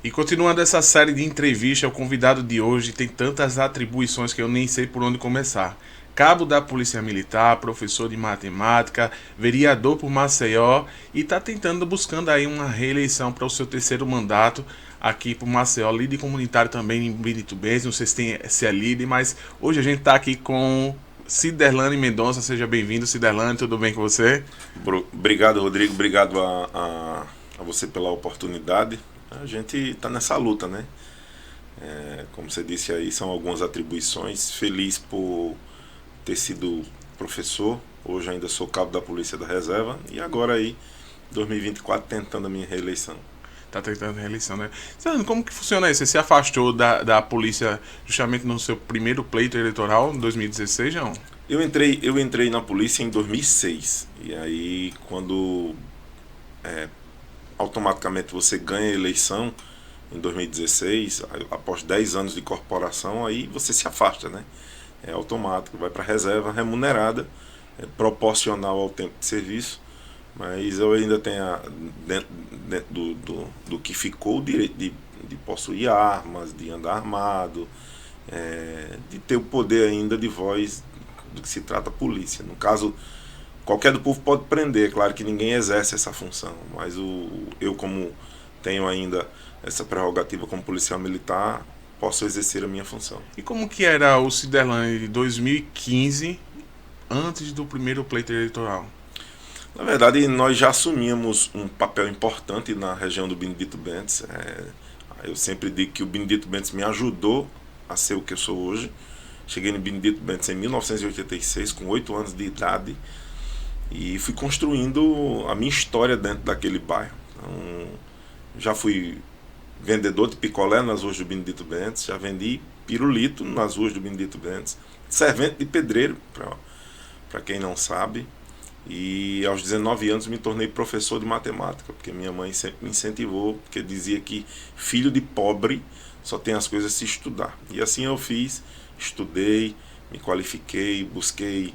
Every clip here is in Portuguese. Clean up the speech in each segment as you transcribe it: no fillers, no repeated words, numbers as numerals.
E continuando essa série de entrevistas, o convidado de hoje tem tantas atribuições que eu nem sei por onde começar. Cabo da Polícia Militar, professor de matemática, vereador por Maceió e está buscando aí uma reeleição para o seu terceiro mandato aqui por Maceió, líder comunitário também em Biritubense, não sei se é líder, mas hoje a gente está aqui com Ciderlane Mendonça. Seja bem-vindo, Ciderlane, tudo bem com você? Obrigado, Rodrigo, obrigado a você pela oportunidade. A gente está nessa luta, né? Como você disse aí, são algumas atribuições. Feliz por ter sido professor, hoje ainda sou cabo da Polícia da Reserva e agora aí, 2024, tentando a minha reeleição. Tá tentando reeleição, né? Ciderlane, como que funciona isso? Você se afastou da polícia justamente no seu primeiro pleito eleitoral, em 2016, não? Eu entrei na polícia em 2006 e aí quando automaticamente você ganha a eleição em 2016, após 10 anos de corporação, aí você se afasta, né? É automático, vai para a reserva remunerada, proporcional ao tempo de serviço, mas eu ainda tenho, dentro do que ficou, o direito de possuir armas, de andar armado, de ter o poder ainda de voz do que se trata a polícia. No caso, qualquer do povo pode prender, claro que ninguém exerce essa função, mas eu, como tenho ainda essa prerrogativa como policial militar, posso exercer a minha função. E como que era o Ciderlane de 2015, antes do primeiro pleito eleitoral? Na verdade, nós já assumíamos um papel importante na região do Benedito Bentes. Eu sempre digo que o Benedito Bentes me ajudou a ser o que eu sou hoje. Cheguei no Benedito Bentes em 1986, com 8 anos de idade, e fui construindo a minha história dentro daquele bairro. Então, já fui vendedor de picolé nas ruas do Benedito Bentes, já vendi pirulito nas ruas do Benedito Bentes, servente de pedreiro, para quem não sabe, e aos 19 anos me tornei professor de matemática, porque minha mãe sempre me incentivou, porque dizia que filho de pobre só tem as coisas a se estudar. E assim eu fiz, estudei, me qualifiquei, busquei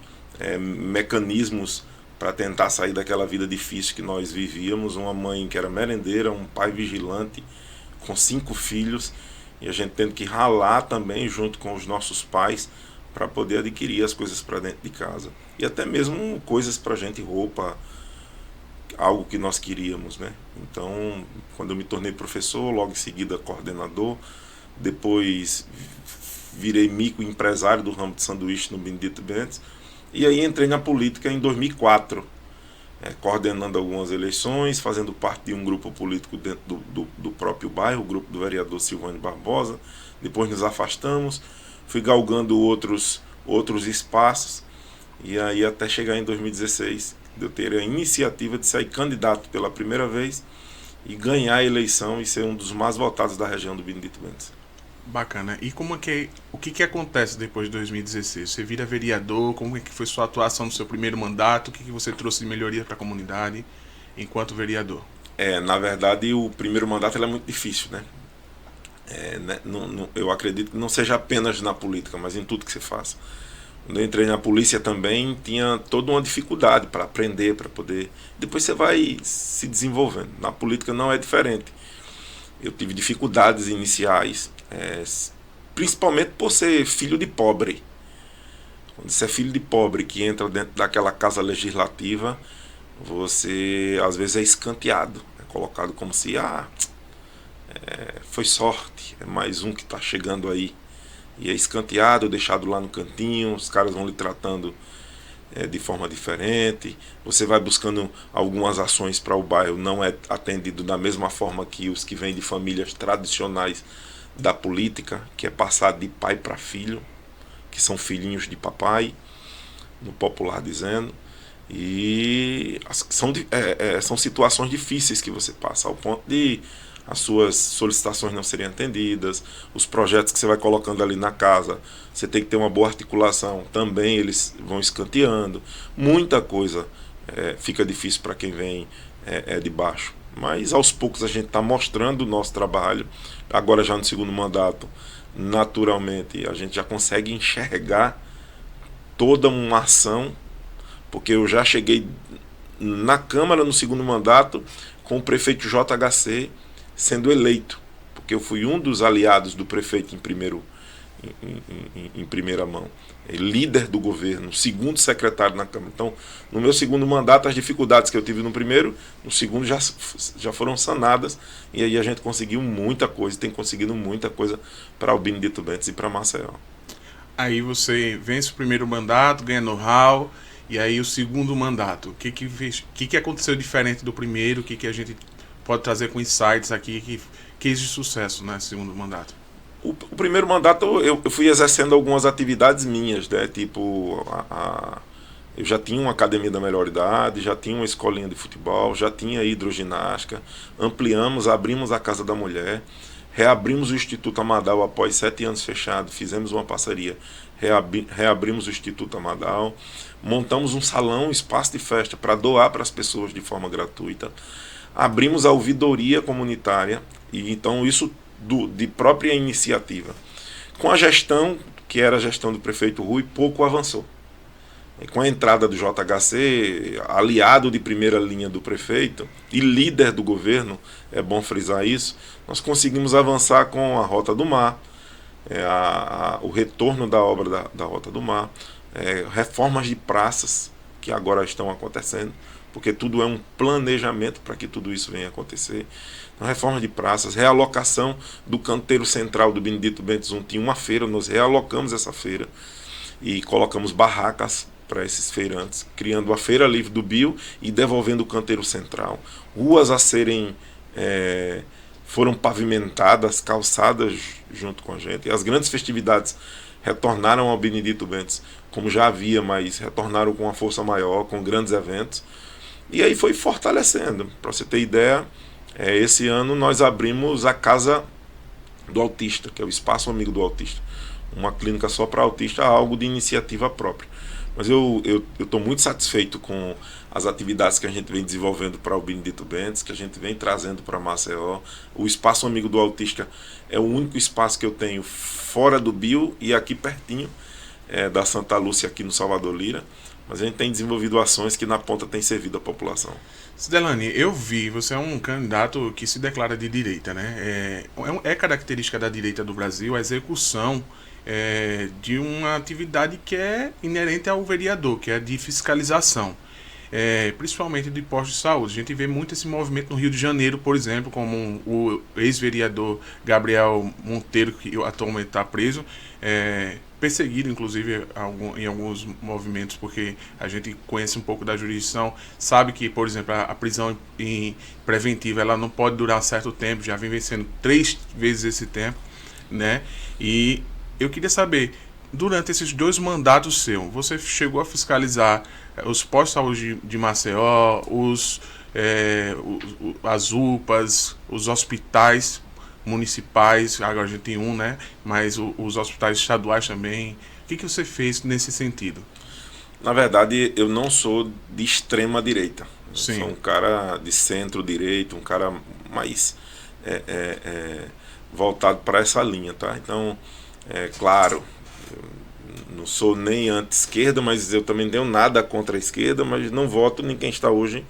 mecanismos para tentar sair daquela vida difícil que nós vivíamos. Uma mãe que era merendeira, um pai vigilante, com 5 filhos, e a gente tendo que ralar também junto com os nossos pais para poder adquirir as coisas para dentro de casa. E até mesmo coisas para a gente, roupa, algo que nós queríamos, né? Então, quando eu me tornei professor, logo em seguida coordenador, depois virei microempresário do ramo de sanduíche no Benedito Bentes, e aí entrei na política em 2004, coordenando algumas eleições, fazendo parte de um grupo político dentro do próprio bairro, o grupo do vereador Silvânio Barbosa. Depois nos afastamos, fui galgando outros espaços, e aí até chegar em 2016, eu ter a iniciativa de sair candidato pela primeira vez e ganhar a eleição e ser um dos mais votados da região do Benedito Bentes. Bacana. E o que acontece depois de 2016? Você vira vereador, como é que foi sua atuação no seu primeiro mandato? O que você trouxe de melhoria para a comunidade enquanto vereador? Na verdade, o primeiro mandato é muito difícil, né? Eu acredito que não seja apenas na política, mas em tudo que você faça. Quando eu entrei na polícia também, tinha toda uma dificuldade para aprender, para poder... Depois você vai se desenvolvendo. Na política não é diferente. Eu tive dificuldades iniciais, principalmente por ser filho de pobre. Quando você é filho de pobre que entra dentro daquela casa legislativa, você às vezes é escanteado, é colocado como se foi sorte, é mais um que está chegando aí, e é escanteado, deixado lá no cantinho, os caras vão lhe tratando de forma diferente, você vai buscando algumas ações para o bairro, não é atendido da mesma forma que os que vêm de famílias tradicionais da política, que é passado de pai para filho, que são filhinhos de papai, no popular dizendo, e são situações difíceis que você passa, ao ponto de as suas solicitações não serem atendidas, os projetos que você vai colocando ali na casa, você tem que ter uma boa articulação, também eles vão escanteando. Muita coisa fica difícil para quem vem de baixo. Mas aos poucos a gente está mostrando o nosso trabalho. Agora já no segundo mandato, naturalmente, a gente já consegue enxergar toda uma ação, porque eu já cheguei na Câmara no segundo mandato com o prefeito JHC sendo eleito, porque eu fui um dos aliados do prefeito em primeira mão, líder do governo, segundo secretário na Câmara. Então, no meu segundo mandato, as dificuldades que eu tive no primeiro, no segundo já foram sanadas, e aí a gente conseguiu muita coisa, tem conseguido muita coisa para o Benedito Bentes e para Maceió. Aí você vence o primeiro mandato, ganha know-how, e aí o segundo mandato. O que aconteceu diferente do primeiro? O que a gente pode trazer com insights aqui que quis de sucesso nesse segundo mandato? O primeiro mandato eu fui exercendo algumas atividades minhas, né? Tipo, eu já tinha uma academia da melhor idade, já tinha uma escolinha de futebol, já tinha hidroginástica, ampliamos, abrimos a Casa da Mulher, reabrimos o Instituto Amadal após 7 anos fechado, fizemos uma parceria, reabrimos o Instituto Amadal, montamos um salão, um espaço de festa para doar para as pessoas de forma gratuita, abrimos a ouvidoria comunitária, e então isso de própria iniciativa. Com a gestão, que era a gestão do prefeito Rui, pouco avançou. E com a entrada do JHC, aliado de primeira linha do prefeito e líder do governo, é bom frisar isso, nós conseguimos avançar com a Rota do Mar, o retorno da obra da Rota do Mar, reformas de praças que agora estão acontecendo, porque tudo é um planejamento para que tudo isso venha acontecer. Então, reforma de praças, realocação do canteiro central do Benedito Bentes 1, tinha uma feira, nós realocamos essa feira e colocamos barracas para esses feirantes, criando a Feira Livre do Bio e devolvendo o canteiro central. Ruas a serem foram pavimentadas, calçadas junto com a gente, e as grandes festividades retornaram ao Benedito Bentes, como já havia, mas retornaram com uma força maior, com grandes eventos. E aí foi fortalecendo. Para você ter ideia, esse ano nós abrimos a Casa do Autista, que é o Espaço Amigo do Autista. Uma clínica só para autista, algo de iniciativa própria. Mas eu estou muito satisfeito com as atividades que a gente vem desenvolvendo para o Benedito Bentes, que a gente vem trazendo para Maceió. O Espaço Amigo do Autista é o único espaço que eu tenho fora do Bio e aqui pertinho da Santa Lúcia, aqui no Salvador Lira. Mas a gente tem desenvolvido ações que na ponta tem servido a população. Cidelane, eu vi, você é um candidato que se declara de direita, né? É característica da direita do Brasil a execução de uma atividade que é inerente ao vereador, que é a de fiscalização. Principalmente de postos de saúde. A gente vê muito esse movimento no Rio de Janeiro, por exemplo, como o ex-vereador Gabriel Monteiro, que atualmente está preso, perseguido, inclusive, em alguns movimentos, porque a gente conhece um pouco da jurisdição, sabe que, por exemplo, a prisão preventiva ela não pode durar certo tempo, já vem vencendo 3 vezes esse tempo, né? E eu queria saber, durante esses 2 mandatos seus, você chegou a fiscalizar os postos de saúde de Maceió, as UPAs, os hospitais municipais, agora a gente tem um, né? Mas os hospitais estaduais também. O que você fez nesse sentido? Na verdade, eu não sou de extrema direita. Eu Sim. sou um cara de centro-direita, um cara mais voltado para essa linha, tá? Então, claro, não sou nem anti-esquerda, mas eu também não tenho nada contra a esquerda, mas não voto em quem está hoje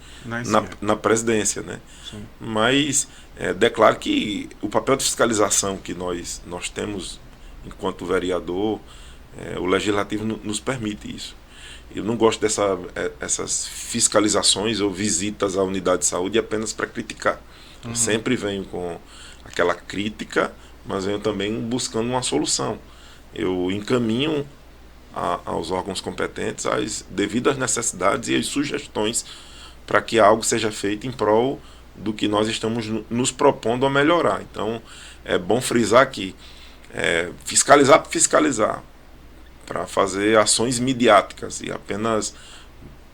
na presidência, né? Sim. Mas declaro que o papel de fiscalização que nós temos enquanto vereador, o legislativo nos permite isso. Eu não gosto essas fiscalizações ou visitas à unidade de saúde apenas para criticar. Eu sempre venho com aquela crítica, mas venho também buscando uma solução. Eu encaminho aos órgãos competentes as devidas necessidades e as sugestões para que algo seja feito em prol do que nós estamos nos propondo a melhorar. Então, é bom frisar que fiscalizar, para fazer ações midiáticas e apenas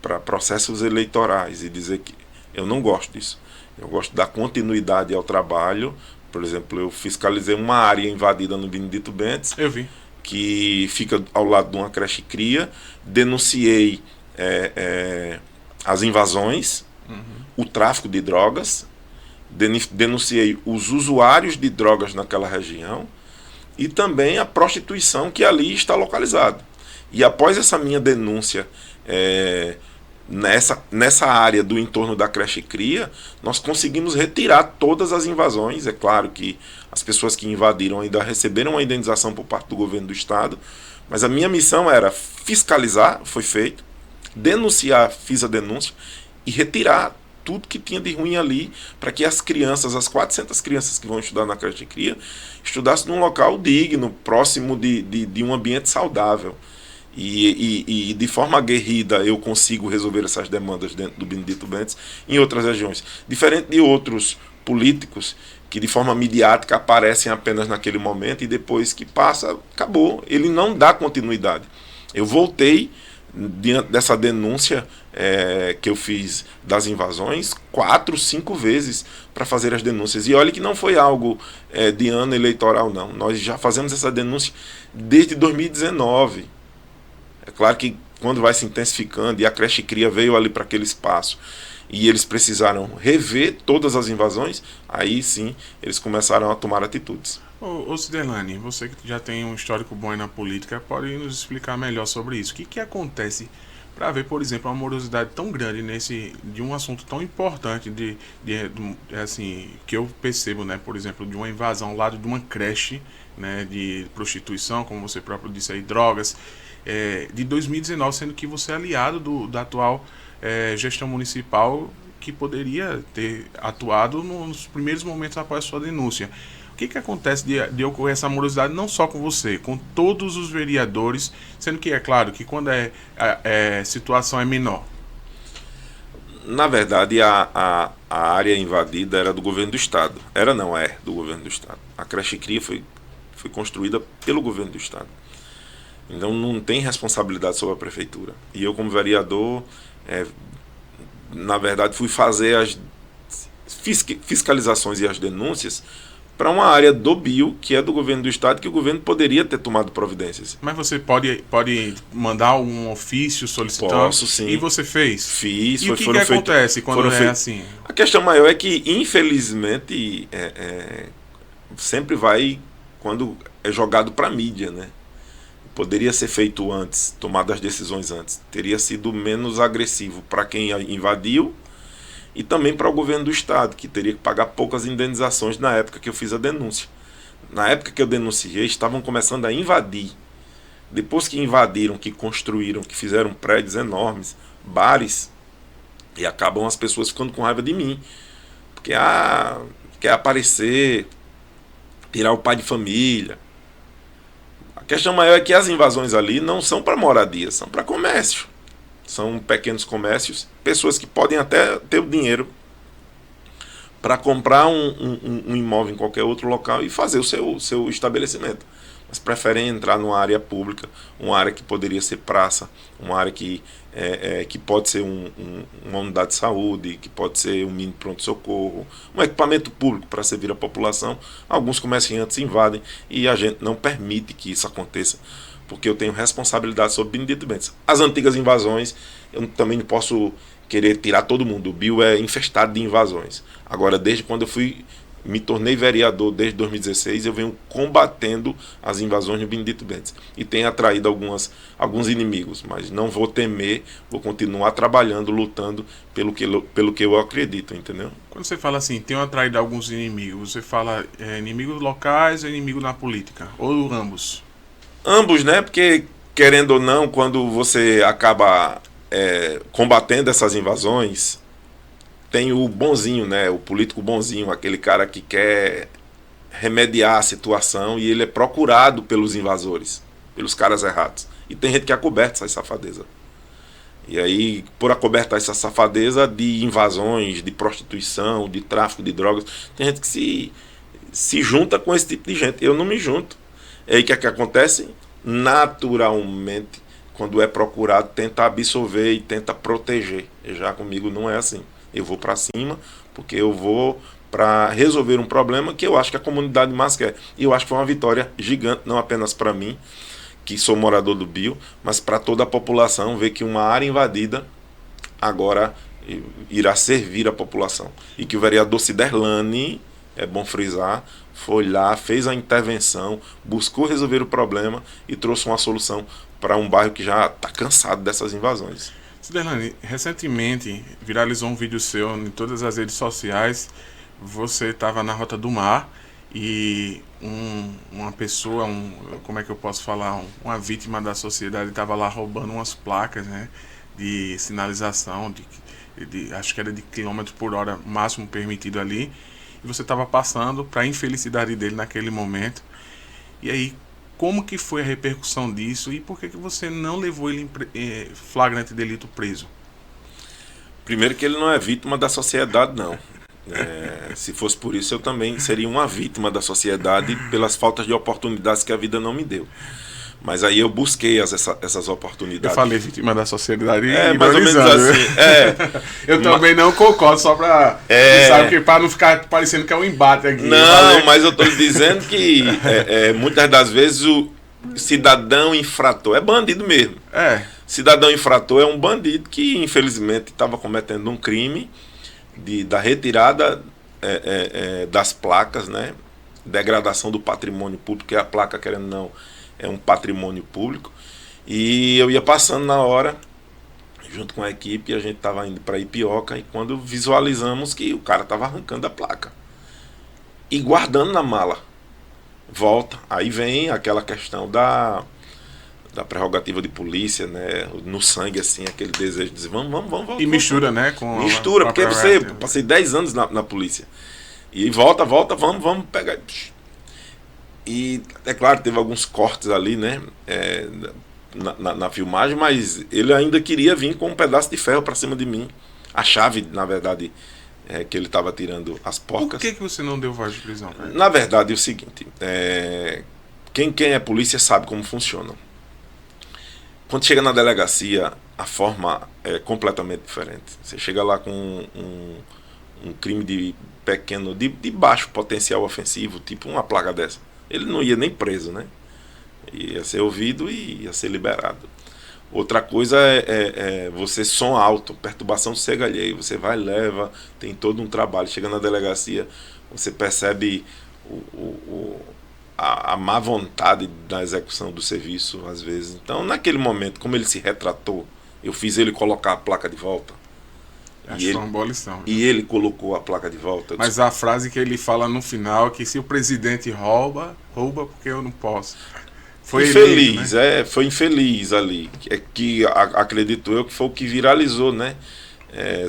para processos eleitorais e dizer que Eu não gosto disso. Eu gosto de dar continuidade ao trabalho. Por exemplo, eu fiscalizei uma área invadida no Benedito Bentes. Eu vi. Que fica ao lado de uma creche cria. Denunciei as invasões, o tráfico de drogas, denunciei os usuários de drogas naquela região e também a prostituição que ali está localizada. E após essa minha denúncia nessa área do entorno da creche cria, nós conseguimos retirar todas as invasões. É claro que as pessoas que invadiram ainda receberam uma indenização por parte do governo do estado, mas a minha missão era fiscalizar, foi feito, denunciar, fiz a denúncia, e retirar tudo que tinha de ruim ali, para que as crianças, as 400 crianças que vão estudar na creche cria, estudassem num local digno, próximo de um ambiente saudável. E de forma aguerrida eu consigo resolver essas demandas dentro do Benedito Bentes em outras regiões. Diferente de outros políticos que de forma midiática aparecem apenas naquele momento e depois que passa, acabou. Ele não dá continuidade. Eu voltei diante dessa denúncia que eu fiz das invasões 4, 5 vezes para fazer as denúncias. E olha que não foi algo de ano eleitoral, não. Nós já fazemos essa denúncia desde 2019. É claro que quando vai se intensificando e a creche cria veio ali para aquele espaço e eles precisaram rever todas as invasões, aí sim eles começaram a tomar atitudes. Ô Cidelane, você que já tem um histórico bom aí na política, pode nos explicar melhor sobre isso? O que acontece para haver, por exemplo, uma morosidade tão grande de um assunto tão importante assim, que eu percebo, né, por exemplo, de uma invasão ao lado de uma creche, né, de prostituição, como você próprio disse aí, drogas, de 2019, sendo que você é aliado da atual gestão municipal, que poderia ter atuado nos primeiros momentos após a sua denúncia. O que acontece de ocorrer essa morosidade não só com você, com todos os vereadores, sendo que é claro que quando a situação é menor? Na verdade, a área invadida era do governo do estado. Era não, é do governo do estado. A creche cria foi construída pelo governo do estado. Então não tem responsabilidade sobre a prefeitura. E eu, como vereador, na verdade, fui fazer as fiscalizações e as denúncias para uma área do bio, que é do governo do estado, que o governo poderia ter tomado providências. Mas você pode mandar um ofício solicitando? Posso, sim. E você fez? Fiz. E o que acontece quando assim? A questão maior é que, infelizmente, sempre vai quando é jogado para a mídia, né? Poderia ser feito antes, tomado as decisões antes. Teria sido menos agressivo para quem invadiu e também para o governo do estado, que teria que pagar poucas indenizações na época que eu fiz a denúncia. Na época que eu denunciei, estavam começando a invadir. Depois que invadiram, que construíram, que fizeram prédios enormes, bares, e acabam as pessoas ficando com raiva de mim. Porque quer aparecer, tirar o pai de família. A questão maior é que as invasões ali não são para moradia, são para comércio. São pequenos comércios, pessoas que podem até ter o dinheiro para comprar um imóvel em qualquer outro local e fazer o seu estabelecimento. Mas preferem entrar numa área pública, uma área que poderia ser praça, uma área que pode ser uma unidade de saúde, que pode ser um mini pronto-socorro, um equipamento público para servir a população. Alguns comerciantes invadem e a gente não permite que isso aconteça, porque eu tenho responsabilidade sobre Benedito Bentes. As antigas invasões, eu também não posso querer tirar todo mundo. O Bio é infestado de invasões. Agora, desde quando me tornei vereador, desde 2016, eu venho combatendo as invasões no Benedito Bentes. E tenho atraído alguns inimigos, mas não vou temer, vou continuar trabalhando, lutando pelo que eu acredito, entendeu? Quando você fala assim, tenho atraído alguns inimigos, você fala inimigos locais ou inimigo na política? Ou ambos? Ambos, né? Porque, querendo ou não, quando você acaba combatendo essas invasões, tem o bonzinho, né? O político bonzinho, aquele cara que quer remediar a situação e ele é procurado pelos invasores, pelos caras errados. E tem gente que acoberta essa safadeza. E aí, por acobertar essa safadeza de invasões, de prostituição, de tráfico de drogas, tem gente que se junta com esse tipo de gente. Eu não me junto. E aí o que acontece? Naturalmente, quando é procurado, tenta absorver e tenta proteger. E já comigo não é assim. Eu vou para cima, porque eu vou para resolver um problema que eu acho que a comunidade mais quer. E eu acho que foi uma vitória gigante, não apenas para mim, que sou morador do Bio, mas para toda a população, ver que uma área invadida agora irá servir a população. E que o vereador Ciderlani, é bom frisar, foi lá, fez a intervenção, buscou resolver o problema e trouxe uma solução para um bairro que já está cansado dessas invasões. Ciderlani, recentemente viralizou um vídeo seu em todas as redes sociais. Você estava na Rota do Mar e uma pessoa, como é que eu posso falar, uma vítima da sociedade estava lá roubando umas placas, né, de sinalização, acho que era de quilômetros por hora máximo permitido ali, e você estava passando para a infelicidade dele naquele momento. E aí, como que foi a repercussão disso e por que você não levou ele em flagrante delito preso? Primeiro que ele não é vítima da sociedade, não. Se fosse por isso, eu também seria uma vítima da sociedade pelas faltas de oportunidades que a vida não me deu. Mas aí eu busquei essas oportunidades. Eu falei vítima da sociedade mais ou menos assim. Eu também não concordo, só para não ficar parecendo que é um embate aqui. Não, mas eu estou lhe dizendo que muitas das vezes o cidadão infrator é bandido mesmo. Cidadão infrator é um bandido que infelizmente estava cometendo um crime da retirada das placas, né? Degradação do patrimônio público, que a placa, querendo ou não, é um patrimônio público. E eu ia passando na hora, junto com a equipe, e a gente estava indo para Ipioca, e quando visualizamos que o cara estava arrancando a placa e guardando na mala. Volta, aí vem aquela questão da prerrogativa de polícia, né? No sangue, assim, aquele desejo de dizer, vamos. E mistura, né? Mistura, porque passei 10 anos na polícia. E volta, vamos pegar. E é claro, teve alguns cortes ali, né? Na filmagem, mas ele ainda queria vir com um pedaço de ferro para cima de mim. A chave, na verdade, que ele estava tirando as porcas. Por que você não deu voz de prisão, cara? Na verdade, é o seguinte: quem é polícia sabe como funciona. Quando chega na delegacia, a forma é completamente diferente. Você chega lá com um crime de baixo potencial ofensivo, tipo uma placa dessa. Ele não ia nem preso, né? Ia ser ouvido e ia ser liberado. Outra coisa é você som alto, perturbação cega alheia. Você vai e leva, tem todo um trabalho. Chega na delegacia, você percebe a má vontade da execução do serviço, às vezes. Então, naquele momento, como ele se retratou, eu fiz ele colocar a placa de volta. Acho que foi uma boa lição. E ele colocou a placa de volta. Mas a frase que ele fala no final é que se o presidente rouba porque eu não posso. Foi infeliz, eleito, né? Foi infeliz ali. Que acredito eu que foi o que viralizou, né?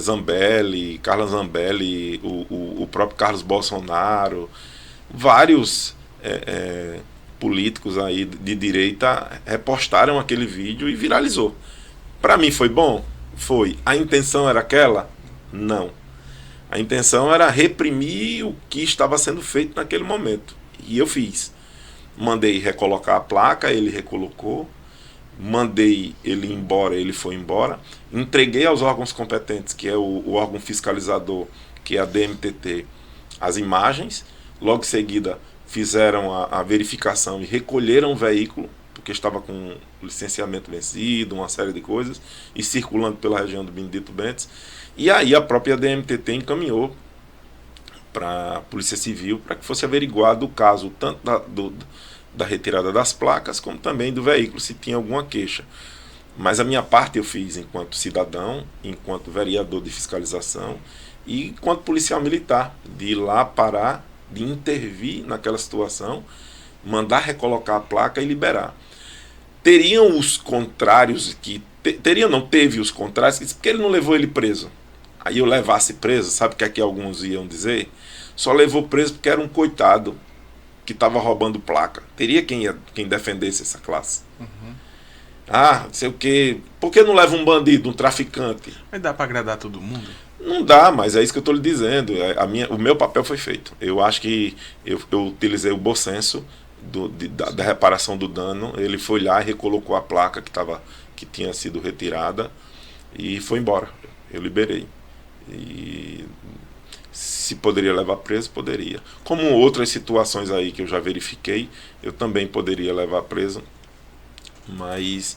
Zambelli, Carla Zambelli, o próprio Carlos Bolsonaro, vários políticos aí de direita repostaram aquele vídeo e viralizou. Para mim foi bom? Foi. A intenção era aquela? Não. A intenção era reprimir o que estava sendo feito naquele momento. E eu fiz. Mandei recolocar a placa, ele recolocou. Mandei ele ir embora, ele foi embora. Entreguei aos órgãos competentes, que é o órgão fiscalizador, que é a DMTT, as imagens. Logo em seguida fizeram a verificação e recolheram o veículo, porque estava com licenciamento vencido, uma série de coisas, e circulando pela região do Benedito Bentes. E aí a própria DMTT encaminhou para a Polícia Civil para que fosse averiguado o caso tanto da retirada das placas, como também do veículo, se tinha alguma queixa. Mas a minha parte eu fiz enquanto cidadão, enquanto vereador de fiscalização e enquanto policial militar, de ir lá parar, de intervir naquela situação, mandar recolocar a placa e liberar. Teriam os contrários que... Teve os contrários que porque ele não levou ele preso. Aí eu levasse preso, sabe o que é que alguns iam dizer? Só levou preso porque era um coitado que estava roubando placa. Teria quem defendesse essa classe. Uhum. Não sei o quê. Por que não leva um bandido, um traficante? Mas dá para agradar todo mundo? Não dá, mas é isso que eu estou lhe dizendo. O meu papel foi feito. Eu acho que eu utilizei o bom senso da reparação do dano. Ele foi lá e recolocou a placa que tinha sido retirada e foi embora. Eu liberei. E se poderia levar preso, poderia. Como outras situações aí que eu já verifiquei, eu também poderia levar preso, mas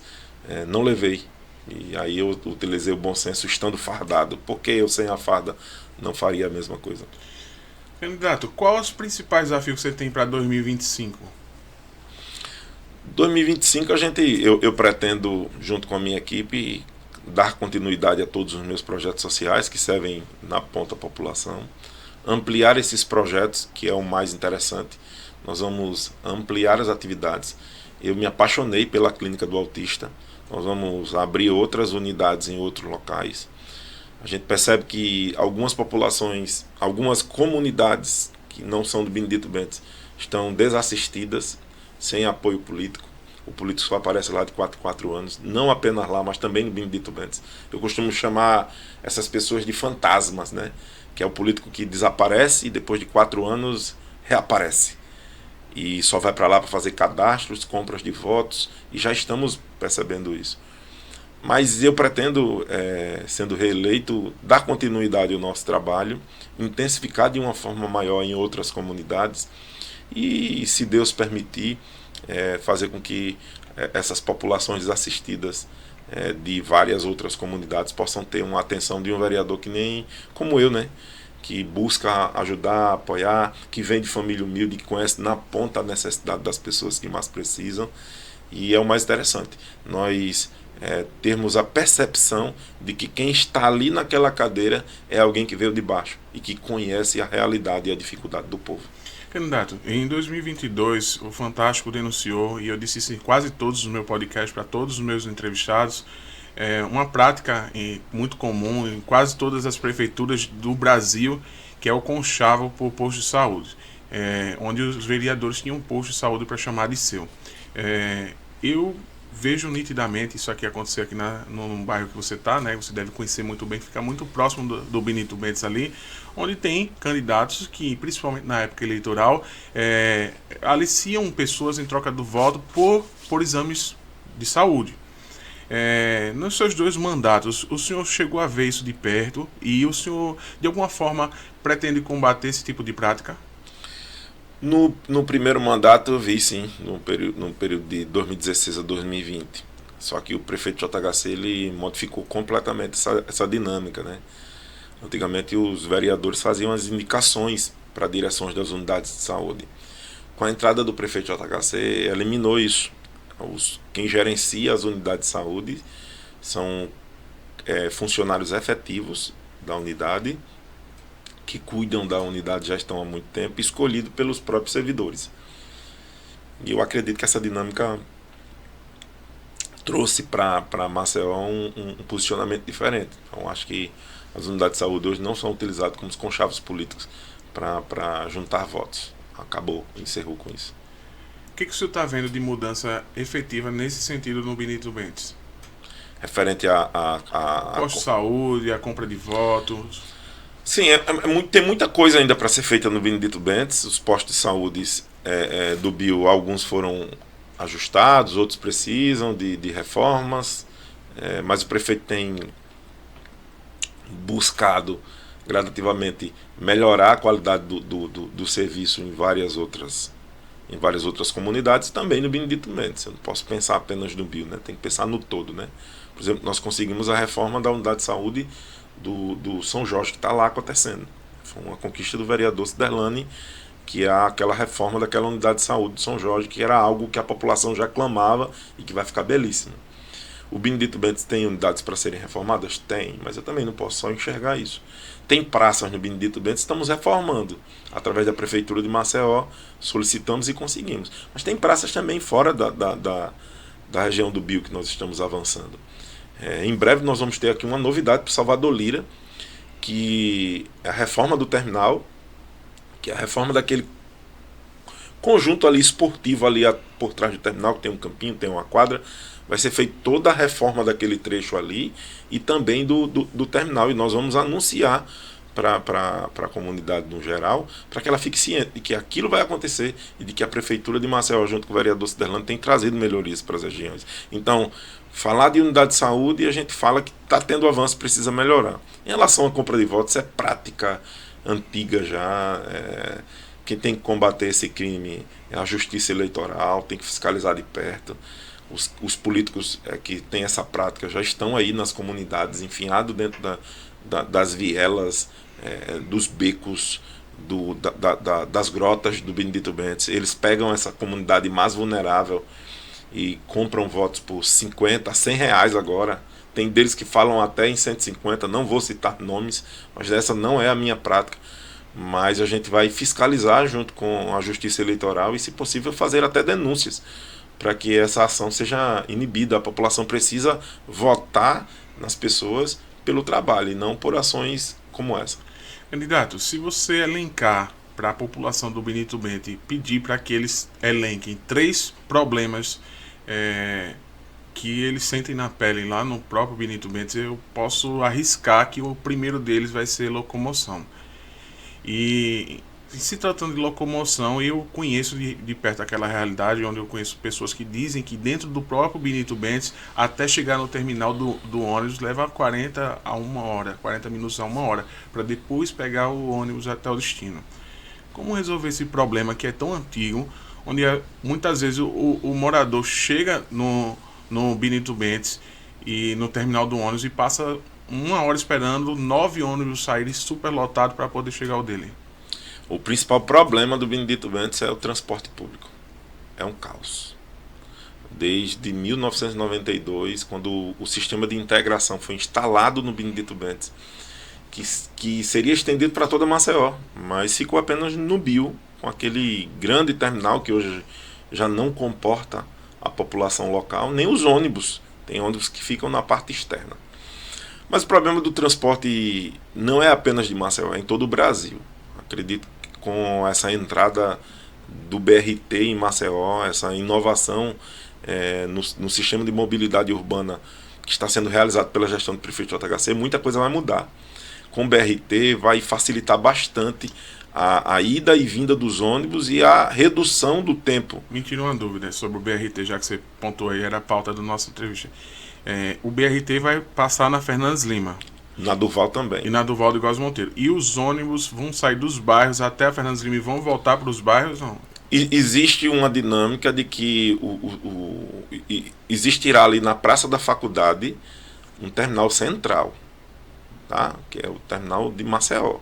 não levei. E aí eu utilizei o bom senso estando fardado. Porque eu sem a farda não faria a mesma coisa. Candidato, quais os principais desafios que você tem para 2025? 2025 eu pretendo, junto com a minha equipe, dar continuidade a todos os meus projetos sociais que servem na ponta à população, ampliar esses projetos, que é o mais interessante. Nós vamos ampliar as atividades. Eu me apaixonei pela Clínica do Autista. Nós vamos abrir outras unidades em outros locais. A gente percebe que algumas populações, algumas comunidades que não são do Benedito Bentes estão desassistidas, sem apoio político. O político só aparece lá de 4 em 4 anos, não apenas lá, mas também no Benedito Bentes. Eu costumo chamar essas pessoas de fantasmas, né? Que é o político que desaparece e depois de 4 anos reaparece. E só vai para lá para fazer cadastros, compras de votos, e já estamos percebendo isso. Mas eu pretendo, sendo reeleito, dar continuidade ao nosso trabalho, intensificar de uma forma maior em outras comunidades e, se Deus permitir, fazer com que essas populações desassistidas de várias outras comunidades possam ter uma atenção de um vereador que nem como eu, né? Que busca ajudar, apoiar, que vem de família humilde, que conhece na ponta a necessidade das pessoas que mais precisam. E é o mais interessante, nós termos a percepção de que quem está ali naquela cadeira é alguém que veio de baixo e que conhece a realidade e a dificuldade do povo. Candidato, em 2022 o Fantástico denunciou, e eu disse isso em quase todos os meus podcasts, para todos os meus entrevistados, uma prática muito comum em quase todas as prefeituras do Brasil, que é o conchavo por posto de saúde, onde os vereadores tinham um posto de saúde para chamar de seu. Eu vejo nitidamente isso aqui acontecer aqui no bairro que você está, né? Você deve conhecer muito bem, fica muito próximo do Benito Bentes ali, onde tem candidatos que, principalmente na época eleitoral, aliciam pessoas em troca do voto por exames de saúde. Nos seus 2 mandatos, o senhor chegou a ver isso de perto e o senhor, de alguma forma, pretende combater esse tipo de prática? No primeiro mandato eu vi, sim, no período de 2016 a 2020. Só que o prefeito JHC ele modificou completamente essa dinâmica, né? Antigamente os vereadores faziam as indicações para direções das unidades de saúde. Com a entrada do prefeito JHC, eliminou isso. Quem gerencia as unidades de saúde são funcionários efetivos da unidade, que cuidam da unidade já estão há muito tempo, escolhido pelos próprios servidores. E eu acredito que essa dinâmica trouxe para Maceió um posicionamento diferente. Então acho que as unidades de saúde hoje não são utilizadas como conchavos políticos para juntar votos. Acabou, encerrou com isso. O que o senhor está vendo de mudança efetiva nesse sentido no Benito Bentes? Referente posto de saúde, a compra de votos. Sim, tem muita coisa ainda para ser feita no Benedito Bentes. Os postos de saúde do Bio, alguns foram ajustados, outros precisam de reformas, mas o prefeito tem buscado gradativamente melhorar a qualidade do serviço em várias outras comunidades, também no Benedito Bentes. Eu não posso pensar apenas no Bio, né? Tem que pensar no todo, né? Por exemplo, nós conseguimos a reforma da unidade de saúde do São Jorge, que está lá acontecendo. Foi uma conquista do vereador Ciderlani, que é aquela reforma daquela unidade de saúde de São Jorge, que era algo que a população já clamava e que vai ficar belíssimo. O Benedito Bentes tem unidades para serem reformadas? Tem, mas eu também não posso só enxergar isso. Tem praças no Benedito Bentes, estamos reformando. Através da Prefeitura de Maceió, solicitamos e conseguimos. Mas tem praças também fora da região do Bio que nós estamos avançando. Em breve nós vamos ter aqui uma novidade para Salvador Lira, que é a reforma do terminal, que é a reforma daquele conjunto ali esportivo ali por trás do terminal, que tem um campinho, tem uma quadra. Vai ser feita toda a reforma daquele trecho ali e também do terminal. E nós vamos anunciar para a comunidade no geral, para que ela fique ciente de que aquilo vai acontecer e de que a Prefeitura de Maceió, junto com o vereador Ciderlano, tem trazido melhorias para as regiões. Então, falar de unidade de saúde, a gente fala que está tendo avanço, precisa melhorar. Em relação à compra de votos, é prática antiga já. Quem tem que combater esse crime é a Justiça Eleitoral, tem que fiscalizar de perto. Os políticos que têm essa prática já estão aí nas comunidades, enfiados dentro das vielas, dos becos, das grotas do Benedito Bentes. Eles pegam essa comunidade mais vulnerável e compram votos por 50 a 100 reais agora. Tem deles que falam até em 150, não vou citar nomes, mas essa não é a minha prática. Mas a gente vai fiscalizar junto com a Justiça Eleitoral e, se possível, fazer até denúncias para que essa ação seja inibida. A população precisa votar nas pessoas pelo trabalho e não por ações como essa. Candidato, se você elencar para a população do Benedito Bentes e pedir para que eles elenquem 3 problemas que eles sentem na pele lá no próprio Benedito Bentes, eu posso arriscar que o primeiro deles vai ser locomoção. E se tratando de locomoção, eu conheço de perto aquela realidade, onde eu conheço pessoas que dizem que dentro do próprio Benedito Bentes, até chegar no terminal do ônibus, leva 40 minutos a 1 hora, para depois pegar o ônibus até o destino. Como resolver esse problema que é tão antigo, onde muitas vezes o morador chega no Benedito Bentes e no terminal do ônibus e passa 1 hora esperando 9 ônibus saírem superlotados para poder chegar ao dele? O principal problema do Benedito Bentes é o transporte público. É um caos. Desde 1992, quando o sistema de integração foi instalado no Benedito Bentes, que seria estendido para toda Maceió, mas ficou apenas no Bio, com aquele grande terminal que hoje já não comporta a população local, nem os ônibus. Tem ônibus que ficam na parte externa. Mas o problema do transporte não é apenas de Maceió, é em todo o Brasil. Acredito que com essa entrada do BRT em Maceió, essa inovação no sistema de mobilidade urbana que está sendo realizado pela gestão do prefeito JHC, muita coisa vai mudar. Com o BRT vai facilitar bastante a ida e vinda dos ônibus e a redução do tempo. Me tira uma dúvida sobre o BRT, já que você pontuou aí, era a pauta da nossa entrevista. O BRT vai passar na Fernandes Lima. Na Duval também. E na Duval do Góes Monteiro. E os ônibus vão sair dos bairros até a Fernandes Lima e vão voltar para os bairros, não? Existe uma dinâmica de que existirá ali na Praça da Faculdade um terminal central, tá? Que é o terminal de Maceió.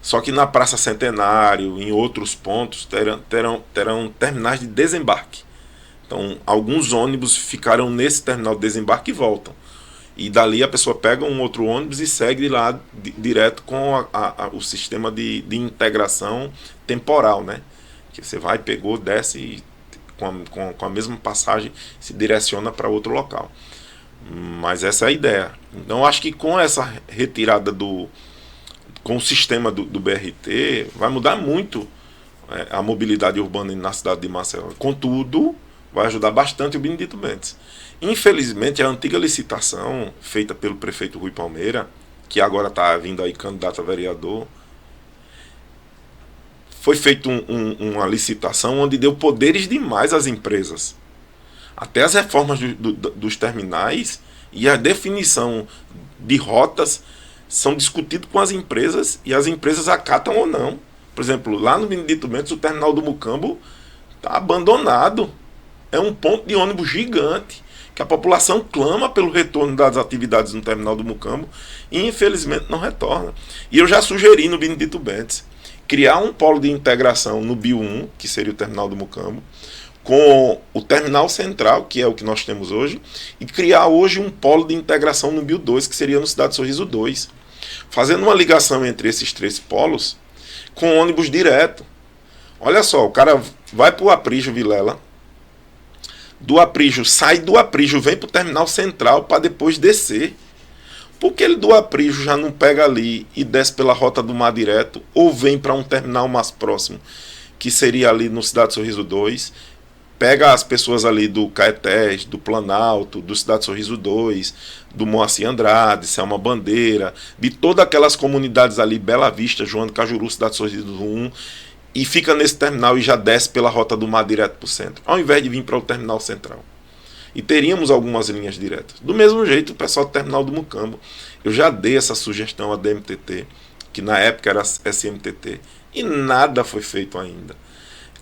Só que na Praça Centenário, em outros pontos, terão terminais de desembarque. Então, alguns ônibus ficarão nesse terminal de desembarque e voltam. E dali a pessoa pega um outro ônibus e segue lá direto com o sistema de integração temporal, né? Que você vai, pegou, desce e com a mesma passagem se direciona para outro local. Mas essa é a ideia. Então, acho que com essa retirada com o sistema do BRT, vai mudar muito a mobilidade urbana na cidade de Maceió. Contudo, vai ajudar bastante o Benedito Bentes. Infelizmente, a antiga licitação feita pelo prefeito Rui Palmeira, que agora está vindo aí candidato a vereador, foi feita uma licitação onde deu poderes demais às empresas. Até as reformas dos terminais e a definição de rotas são discutidos com as empresas e as empresas acatam ou não. Por exemplo, lá no Benedito Bentes, o terminal do Mucambo está abandonado. É um ponto de ônibus gigante, que a população clama pelo retorno das atividades no terminal do Mucambo e infelizmente não retorna. E eu já sugeri no Benedito Bentes criar um polo de integração no Bio 1, que seria o terminal do Mucambo, com o terminal central, que é o que nós temos hoje, e criar hoje um polo de integração no Bio 2, que seria no Cidade Sorriso 2, fazendo uma ligação entre esses 3 polos com ônibus direto. Olha só, o cara vai para o Aprígio Vilela, do Aprígio, sai do Aprígio, vem para o terminal central para depois descer. Por que ele do Aprígio já não pega ali e desce pela Rota do Mar direto, ou vem para um terminal mais próximo, que seria ali no Cidade Sorriso 2, pega as pessoas ali do Caetés, do Planalto, do Cidade Sorriso 2, do Moacir Andrade, Selma Bandeira, de todas aquelas comunidades ali, Bela Vista, João do Cajuru, Cidade Sorriso 1, e fica nesse terminal e já desce pela Rota do Mar direto para o centro, ao invés de vir para o terminal central. E teríamos algumas linhas diretas. Do mesmo jeito, o pessoal do terminal do Mucambo. Eu já dei essa sugestão à DMTT, que na época era SMTT, e nada foi feito ainda.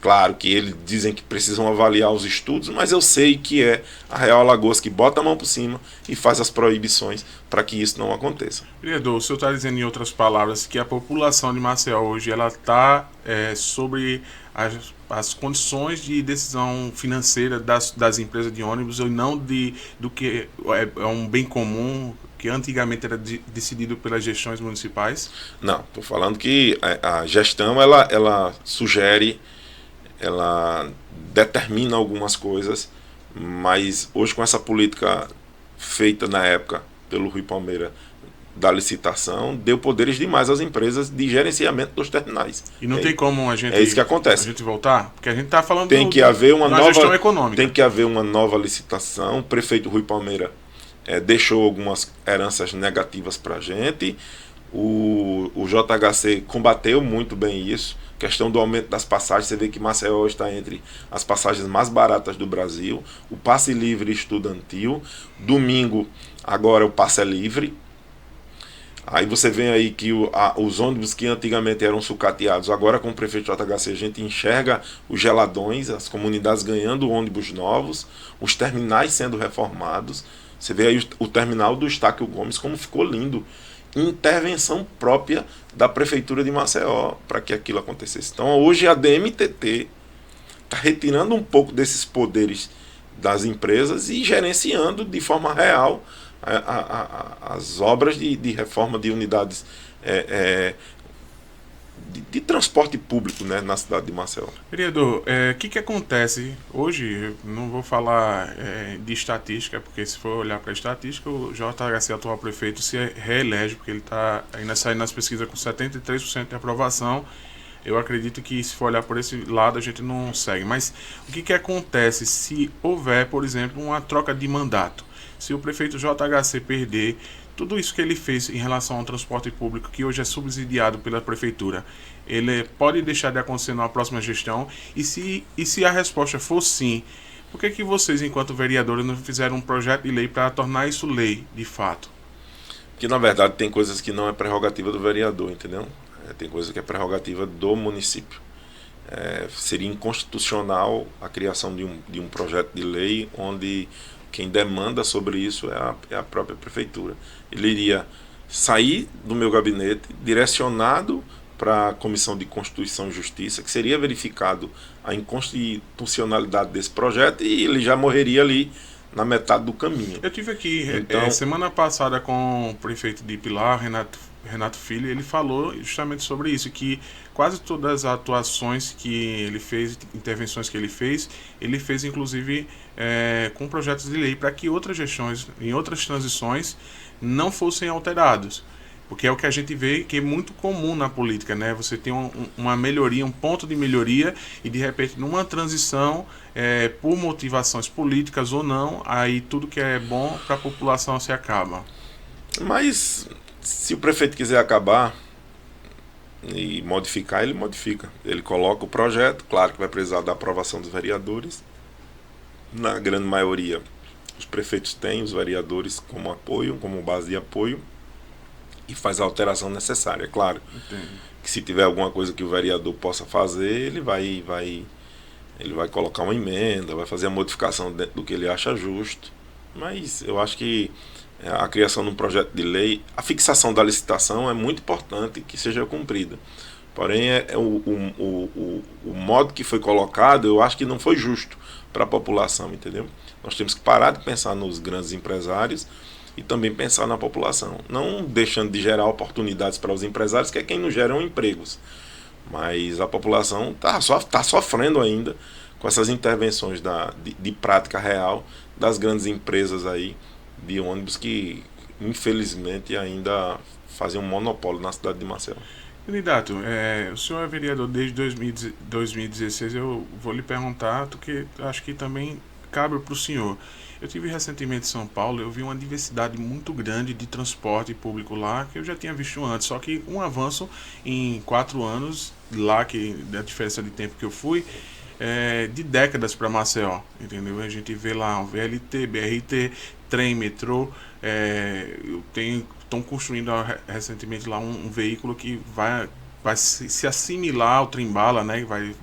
Claro que eles dizem que precisam avaliar os estudos, mas eu sei que é a Real Alagoas que bota a mão por cima e faz as proibições para que isso não aconteça. Vereador, o senhor está dizendo, em outras palavras, que a população de Maceió hoje ela está sobre as condições de decisão financeira das empresas de ônibus e não do que é um bem comum que antigamente era decidido pelas gestões municipais? Não, estou falando que a gestão ela sugere, ela determina algumas coisas, mas hoje com essa política feita na época pelo Rui Palmeira da licitação, deu poderes demais às empresas de gerenciamento dos terminais. E não tem como a gente... É isso que acontece. A gente voltar? Porque a gente está falando tem que haver uma nova gestão econômica. Tem que haver uma nova licitação. O prefeito Rui Palmeira deixou algumas heranças negativas para a gente. O JHC combateu muito bem isso. Questão do aumento das passagens, você vê que Maceió está entre as passagens mais baratas do Brasil. O passe livre estudantil. Domingo, agora o passe é livre. Aí você vê aí que os ônibus que antigamente eram sucateados, agora com o prefeito JHC a gente enxerga os geladões, as comunidades ganhando ônibus novos, os terminais sendo reformados. Você vê aí o terminal do Estáquio Gomes como ficou lindo. Intervenção própria da Prefeitura de Maceió para que aquilo acontecesse. Então hoje a DMTT está retirando um pouco desses poderes das empresas e gerenciando de forma real as obras de reforma de unidades de transporte público, né, na cidade de Maceió. Vereador, o que acontece hoje? Eu não vou falar de estatística, porque se for olhar para a estatística, o JHC, atual prefeito, se reelege, porque ele está ainda saindo nas pesquisas com 73% de aprovação. Eu acredito que, se for olhar por esse lado, a gente não segue. Mas o que acontece se houver, por exemplo, uma troca de mandato? Se o prefeito JHC perder tudo isso que ele fez em relação ao transporte público, que hoje é subsidiado pela prefeitura, ele pode deixar de acontecer na próxima gestão? E se a resposta for sim, por que vocês, enquanto vereadores, não fizeram um projeto de lei para tornar isso lei, de fato? Porque, na verdade, tem coisas que não é prerrogativa do vereador, entendeu? Tem coisa que é prerrogativa do município. Seria inconstitucional a criação de um projeto de lei onde quem demanda sobre isso é a própria prefeitura. Ele iria sair do meu gabinete, direcionado para a Comissão de Constituição e Justiça, que seria verificado a inconstitucionalidade desse projeto, e ele já morreria ali na metade do caminho. Eu tive aqui semana passada com o prefeito de Pilar, Renato Filho, ele falou justamente sobre isso, que quase todas as atuações que ele fez, intervenções que ele fez inclusive com projetos de lei para que outras gestões, em outras transições, não fossem alterados. Porque é o que a gente vê que é muito comum na política, né? Você tem uma melhoria, um ponto de melhoria, e de repente numa transição, por motivações políticas ou não, aí tudo que é bom para a população se acaba. Mas se o prefeito quiser acabar e modificar, ele modifica. Ele coloca o projeto, claro que vai precisar da aprovação dos vereadores. Na grande maioria, os prefeitos têm os vereadores como apoio, como base de apoio, e faz a alteração necessária. É claro que se tiver alguma coisa que o vereador possa fazer, ele vai colocar uma emenda, vai fazer a modificação dentro do que ele acha justo. Mas eu acho que a criação de um projeto de lei, a fixação da licitação é muito importante que seja cumprida. Porém, o modo que foi colocado, eu acho que não foi justo para a população, entendeu? Nós temos que parar de pensar nos grandes empresários e também pensar na população, não deixando de gerar oportunidades para os empresários, que é quem nos geram empregos. Mas a população tá sofrendo ainda com essas intervenções de prática real das grandes empresas aí de ônibus que, infelizmente, ainda fazem um monopólio na cidade de Maceió. Candidato, o senhor é vereador desde 2016. Eu vou lhe perguntar, porque acho que também cabe para o senhor. Eu tive recentemente em São Paulo, eu vi uma diversidade muito grande de transporte público lá, que eu já tinha visto antes, só que um avanço em 4 anos lá, que da diferença de tempo que eu fui, de décadas para Maceió, entendeu? A gente vê lá um VLT, BRT, trem, metrô. Estão construindo recentemente lá um veículo que vai se assimilar ao trem-bala, né? Vai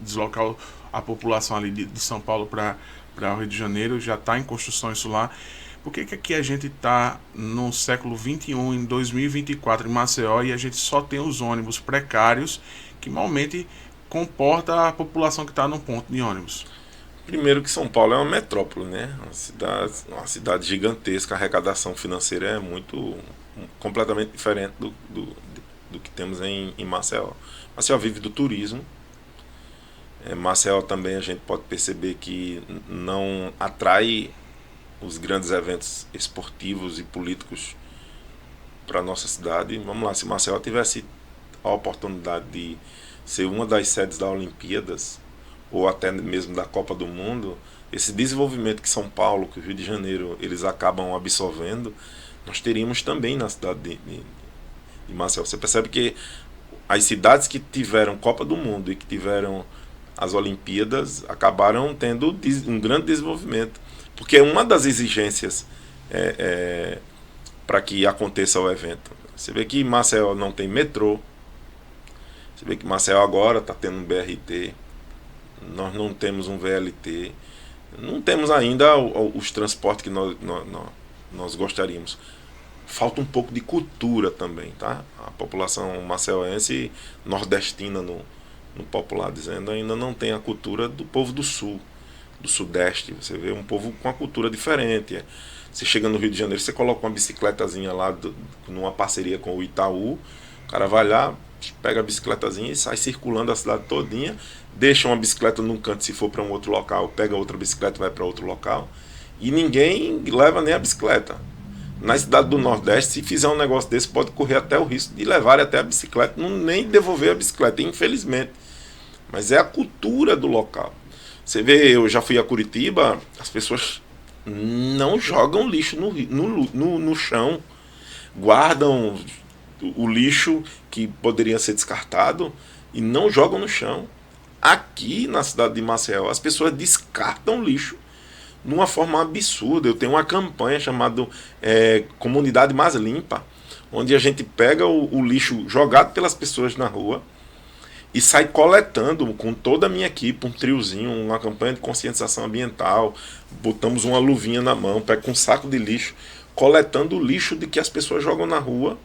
deslocar a população ali de São Paulo para o Rio de Janeiro. Já está em construção isso lá. Por que aqui a gente está no século XXI, em 2024, em Maceió, e a gente só tem os ônibus precários que malmente comporta a população que está no ponto de ônibus? Primeiro que São Paulo é uma metrópole, né? Uma cidade gigantesca, a arrecadação financeira é completamente diferente do que temos em Maceió. Maceió vive do turismo. Maceió também a gente pode perceber que não atrai os grandes eventos esportivos e políticos para a nossa cidade. Vamos lá, se Maceió tivesse a oportunidade de ser uma das sedes da Olimpíadas, ou até mesmo da Copa do Mundo, esse desenvolvimento que São Paulo, que o Rio de Janeiro, eles acabam absorvendo, nós teríamos também na cidade de Maceió. Você percebe que as cidades que tiveram Copa do Mundo e que tiveram as Olimpíadas acabaram tendo um grande desenvolvimento, porque uma das exigências para que aconteça o evento. Você vê que Maceió não tem metrô, você vê que Maceió agora está tendo um BRT, nós não temos um VLT, não temos ainda os transportes que nós gostaríamos. Falta um pouco de cultura também, tá? A população maceioense, nordestina no popular dizendo, ainda não tem a cultura do povo do sul, do sudeste. Você vê um povo com uma cultura diferente. Você chega no Rio de Janeiro, você coloca uma bicicletazinha lá numa parceria com o Itaú, o cara vai lá, pega a bicicletazinha e sai circulando a cidade todinha, deixa uma bicicleta num canto se for para um outro local, pega outra bicicleta e vai para outro local, e ninguém leva nem a bicicleta. Na cidade do Nordeste, se fizer um negócio desse, pode correr até o risco de levar até a bicicleta, não nem devolver a bicicleta, infelizmente. Mas é a cultura do local. Você vê, eu já fui a Curitiba, as pessoas não jogam lixo no chão, guardam o lixo que poderia ser descartado e não jogam no chão. Aqui na cidade de Maceió, as pessoas descartam lixo de uma forma absurda. Eu tenho uma campanha chamada Comunidade Mais Limpa, onde a gente pega o lixo jogado pelas pessoas na rua e sai coletando com toda a minha equipe, um triozinho, uma campanha de conscientização ambiental. Botamos uma luvinha na mão, pega com um saco de lixo, coletando o lixo de que as pessoas jogam na rua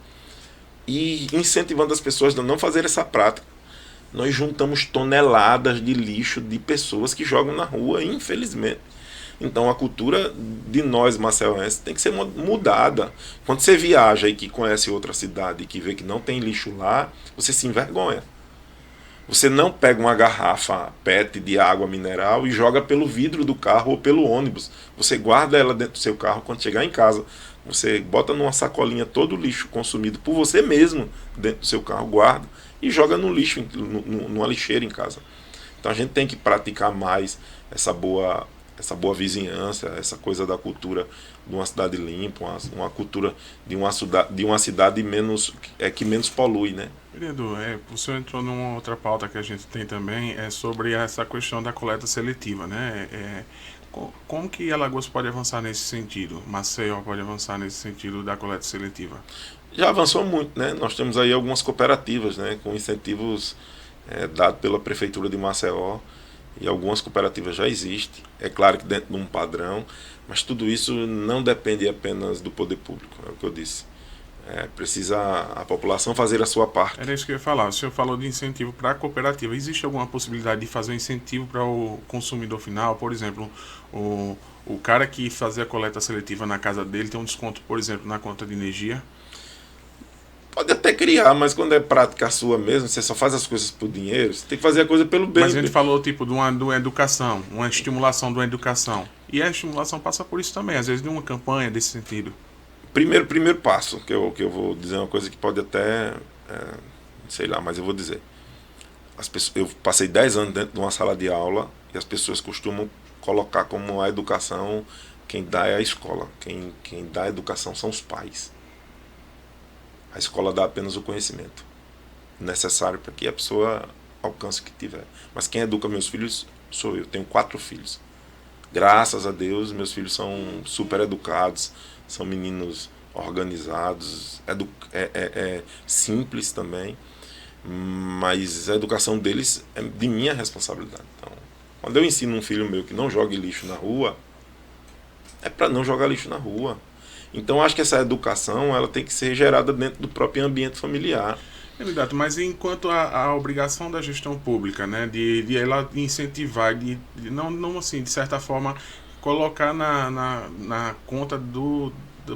e incentivando as pessoas a não fazer essa prática. Nós juntamos toneladas de lixo de pessoas que jogam na rua, infelizmente. Então a cultura de nós maceioenses tem que ser mudada. Quando você viaja e que conhece outra cidade e que vê que não tem lixo lá, você se envergonha. Você não pega uma garrafa PET de água mineral e joga pelo vidro do carro ou pelo ônibus. Você guarda ela dentro do seu carro. Quando chegar em casa, você bota numa sacolinha todo o lixo consumido por você mesmo dentro do seu carro, guarda e joga no lixo, numa lixeira em casa. Então a gente tem que praticar mais essa boa vizinhança, essa coisa da cultura de uma cidade limpa, uma cultura de uma cidade que menos polui, né? Vereador, o senhor entrou numa outra pauta que a gente tem também, sobre essa questão da coleta seletiva, né? Como que Alagoas pode avançar nesse sentido? Maceió pode avançar nesse sentido da coleta seletiva? Já avançou muito, né? Nós temos aí algumas cooperativas, né, com incentivos dados pela Prefeitura de Maceió, e algumas cooperativas já existem, é claro que dentro de um padrão, mas tudo isso não depende apenas do poder público, é o que eu disse. Precisa a população fazer a sua parte. Era isso que eu ia falar. O senhor falou de incentivo para a cooperativa. Existe alguma possibilidade de fazer um incentivo para o consumidor final? Por exemplo, o cara que fazia a coleta seletiva na casa dele tem um desconto, por exemplo, na conta de energia? Pode até criar, mas quando é prática sua mesmo, você só faz as coisas por dinheiro, você tem que fazer a coisa pelo bem. Mas a gente falou tipo de uma educação, uma estimulação de uma educação. E a estimulação passa por isso também, às vezes de uma campanha desse sentido. Primeiro passo, que eu vou dizer uma coisa que pode até sei lá, mas eu vou dizer. Eu passei 10 anos dentro de uma sala de aula e as pessoas costumam colocar como a educação, quem dá é a escola, quem dá a educação são os pais. A escola dá apenas o conhecimento necessário para que a pessoa alcance o que tiver. Mas quem educa meus filhos sou eu. Tenho 4 filhos. Graças a Deus, meus filhos são super educados, são meninos organizados, simples também, mas a educação deles é de minha responsabilidade. Então, quando eu ensino um filho meu que não jogue lixo na rua, é para não jogar lixo na rua. Então, acho que essa educação ela tem que ser gerada dentro do próprio ambiente familiar. Candidato, mas enquanto a obrigação da gestão pública, né, de ela incentivar, não assim, de certa forma, colocar na conta da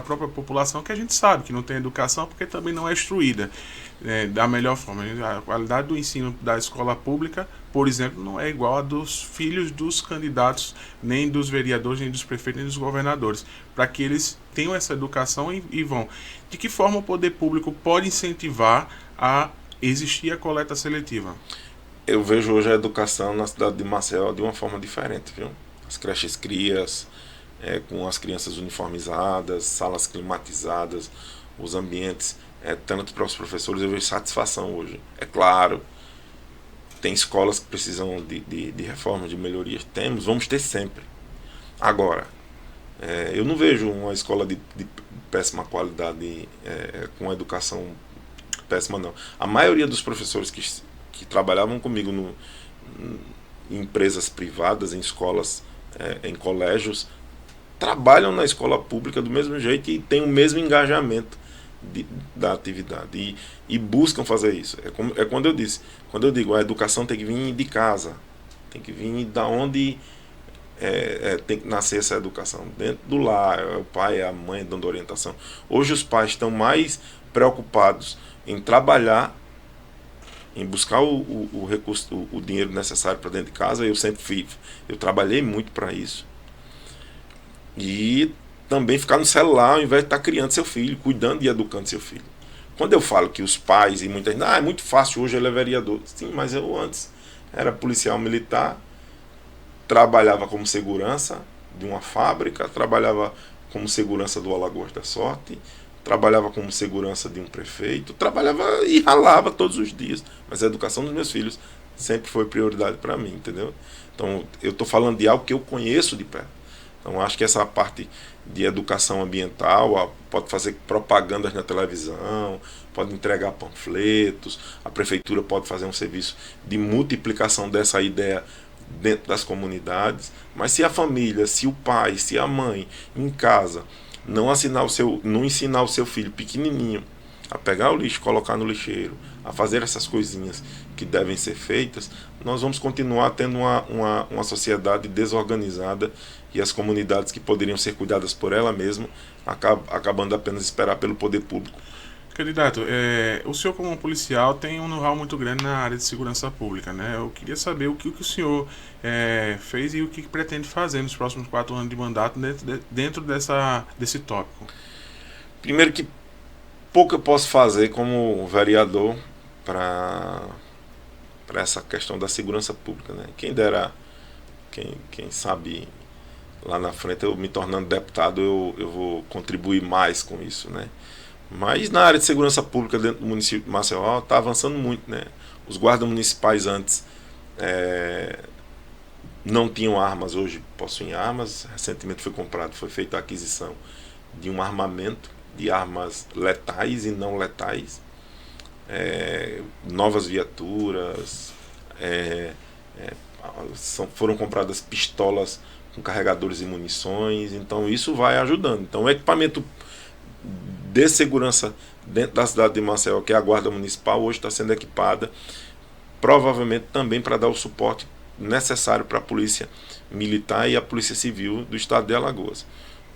própria população, que a gente sabe que não tem educação porque também não é instruída da melhor forma. A qualidade do ensino da escola pública, por exemplo, não é igual a dos filhos dos candidatos, nem dos vereadores, nem dos prefeitos, nem dos governadores, para que eles tenham essa educação e vão. De que forma o poder público pode incentivar a existir a coleta seletiva? Eu vejo hoje a educação na cidade de Maceió de uma forma diferente, viu? As creches crias, com as crianças uniformizadas, salas climatizadas, os ambientes, tanto para os professores, eu vejo satisfação hoje. É claro, tem escolas que precisam de reforma, de melhorias, vamos ter sempre. Agora, eu não vejo uma escola de péssima qualidade, com educação péssima, não. A maioria dos professores que trabalhavam comigo em empresas privadas, em escolas, em colégios, trabalham na escola pública do mesmo jeito e têm o mesmo engajamento da atividade e buscam fazer isso. Quando eu digo a educação tem que vir de casa, tem que vir da onde tem que nascer essa educação, dentro do lar, o pai, a mãe dando orientação. Hoje os pais estão mais preocupados em trabalhar, em buscar o recurso, o dinheiro necessário para dentro de casa. Eu trabalhei muito para isso. E também ficar no celular ao invés de estar criando seu filho, cuidando e educando seu filho. Quando eu falo que os pais e muita gente, é muito fácil, hoje ele é vereador. Sim, mas eu antes era policial militar, trabalhava como segurança de uma fábrica, trabalhava como segurança do Alagoas da Sorte, trabalhava como segurança de um prefeito, trabalhava e ralava todos os dias. Mas a educação dos meus filhos sempre foi prioridade para mim, entendeu? Então, eu estou falando de algo que eu conheço de perto. Então, acho que essa parte de educação ambiental, pode fazer propagandas na televisão, pode entregar panfletos, a prefeitura pode fazer um serviço de multiplicação dessa ideia dentro das comunidades, mas se a família, se o pai, se a mãe, em casa, não ensinar o seu filho pequenininho a pegar o lixo, colocar no lixeiro, a fazer essas coisinhas que devem ser feitas, nós vamos continuar tendo uma sociedade desorganizada e as comunidades que poderiam ser cuidadas por ela mesma acabando apenas esperar pelo poder público. Candidato, o senhor como policial tem um know-how muito grande na área de segurança pública, né? Eu queria saber o que o senhor fez e o que pretende fazer nos próximos 4 anos de mandato dentro desse tópico. Primeiro que pouco eu posso fazer como vereador para essa questão da segurança pública, né? Quem dera, quem sabe lá na frente, eu me tornando deputado, eu vou contribuir mais com isso, né? Mas na área de segurança pública dentro do município de Maceió está avançando muito, né? Os guardas municipais antes não tinham armas, hoje possuem armas. Recentemente foi feita a aquisição de um armamento de armas letais e não letais, novas viaturas, foram compradas pistolas com carregadores e munições. Então isso vai ajudando. Então o equipamento de segurança dentro da cidade de Maceió, que é a Guarda Municipal, hoje está sendo equipada, provavelmente também para dar o suporte necessário para a Polícia Militar e a Polícia Civil do Estado de Alagoas.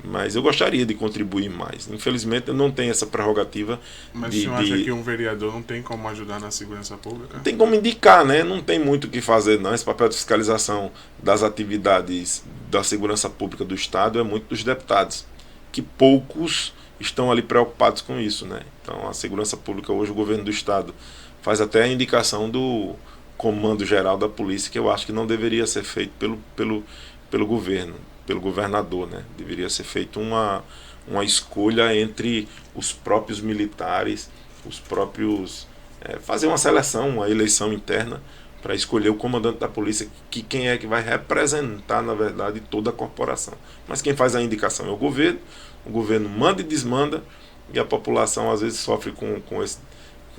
Mas eu gostaria de contribuir mais. Infelizmente eu não tenho essa prerrogativa. Mas o senhor acha que um vereador não tem como ajudar na segurança pública? Tem como indicar, né? Não tem muito o que fazer, não. Esse papel de fiscalização das atividades da segurança pública do Estado é muito dos deputados, que poucos estão ali preocupados com isso, né? Então, a segurança pública hoje, o governo do estado faz até a indicação do comando geral da polícia, que eu acho que não deveria ser feito pelo governo, pelo governador, né? Deveria ser feita uma escolha entre os próprios militares, os próprios... fazer uma seleção, uma eleição interna para escolher o comandante da polícia, que quem é que vai representar, na verdade, toda a corporação. Mas quem faz a indicação é o governo manda e desmanda, e a população às vezes sofre com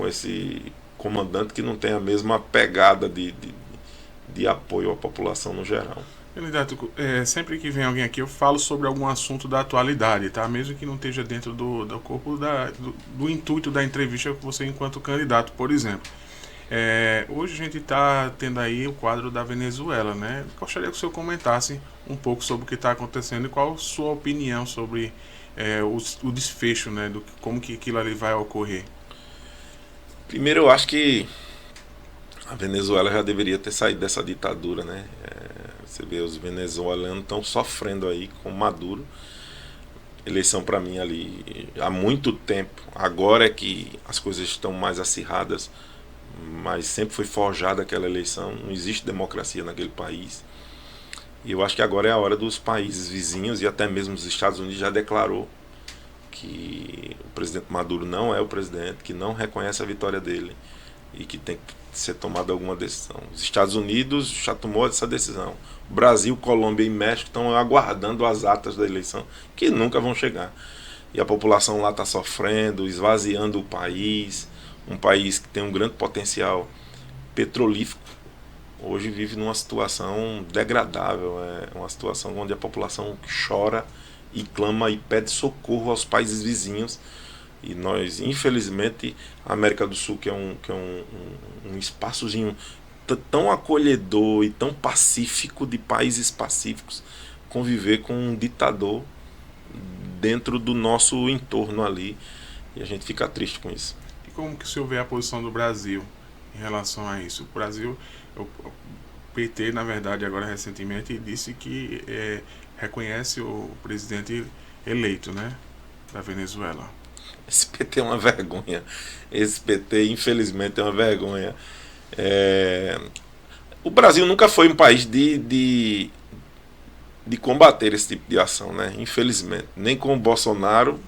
esse comandante que não tem a mesma pegada de apoio à população no geral. Candidato, sempre que vem alguém aqui eu falo sobre algum assunto da atualidade, tá? Mesmo que não esteja dentro do corpo do intuito da entrevista com você enquanto candidato, por exemplo. Hoje a gente está tendo aí o quadro da Venezuela, né? Gostaria que o senhor comentasse um pouco sobre o que está acontecendo e qual a sua opinião sobre o desfecho, né? Como que aquilo ali vai ocorrer. Primeiro, eu acho que a Venezuela já deveria ter saído dessa ditadura, né? Você vê, os venezuelanos estão sofrendo aí com Maduro. Eleição para mim ali há muito tempo. Agora é que as coisas estão mais acirradas, mas sempre foi forjada aquela eleição. Não existe democracia naquele país. E eu acho que agora é a hora dos países vizinhos, e até mesmo os Estados Unidos já declarou que o presidente Maduro não é o presidente, que não reconhece a vitória dele e que tem que ser tomada alguma decisão. Os Estados Unidos já tomou essa decisão. O Brasil, Colômbia e México estão aguardando as atas da eleição, que nunca vão chegar. E a população lá está sofrendo, esvaziando o país, um país que tem um grande potencial petrolífero. Hoje vive numa situação degradável, uma situação onde a população chora e clama e pede socorro aos países vizinhos. E nós, infelizmente, a América do Sul, que é um espaçozinho tão acolhedor e tão pacífico, de países pacíficos, conviver com um ditador dentro do nosso entorno ali, e a gente fica triste com isso. E como que o senhor vê a posição do Brasil em relação a isso? O Brasil, o PT, na verdade, agora recentemente, disse que reconhece o presidente eleito, né, da Venezuela. Esse PT é uma vergonha. Esse PT, infelizmente, é uma vergonha. O Brasil nunca foi um país de combater esse tipo de ação, né? Infelizmente. Nem com o Bolsonaro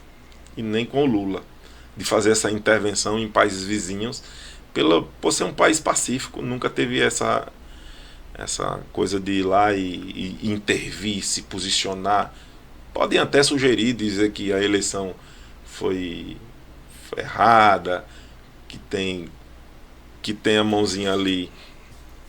e nem com o Lula. De fazer essa intervenção em países vizinhos por ser um país pacífico. Nunca teve essa coisa de ir lá e intervir, se posicionar. Podem até sugerir, dizer que a eleição foi errada, que tem a mãozinha ali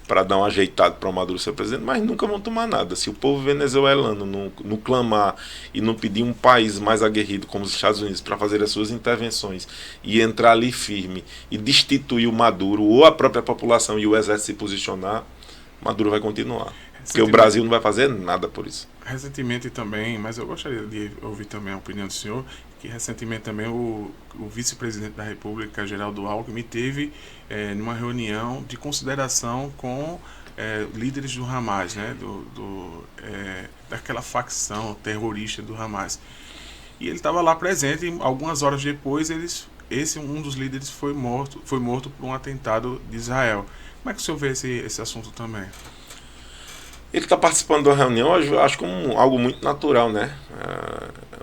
para dar um ajeitado para o Maduro ser presidente, mas nunca vão tomar nada. Se o povo venezuelano não clamar e não pedir um país mais aguerrido como os Estados Unidos para fazer as suas intervenções e entrar ali firme e destituir o Maduro, ou a própria população e o exército se posicionar, Maduro vai continuar. Porque o Brasil não vai fazer nada por isso. Recentemente também, mas eu gostaria de ouvir também a opinião do senhor, que recentemente também o vice-presidente da República, Geraldo Alckmin, teve numa reunião de consideração com líderes do Hamas, né, daquela facção terrorista do Hamas. E ele estava lá presente e algumas horas depois um dos líderes foi morto por um atentado de Israel. Como é que o senhor vê esse assunto também? Ele está participando da reunião, eu acho como algo muito natural, né?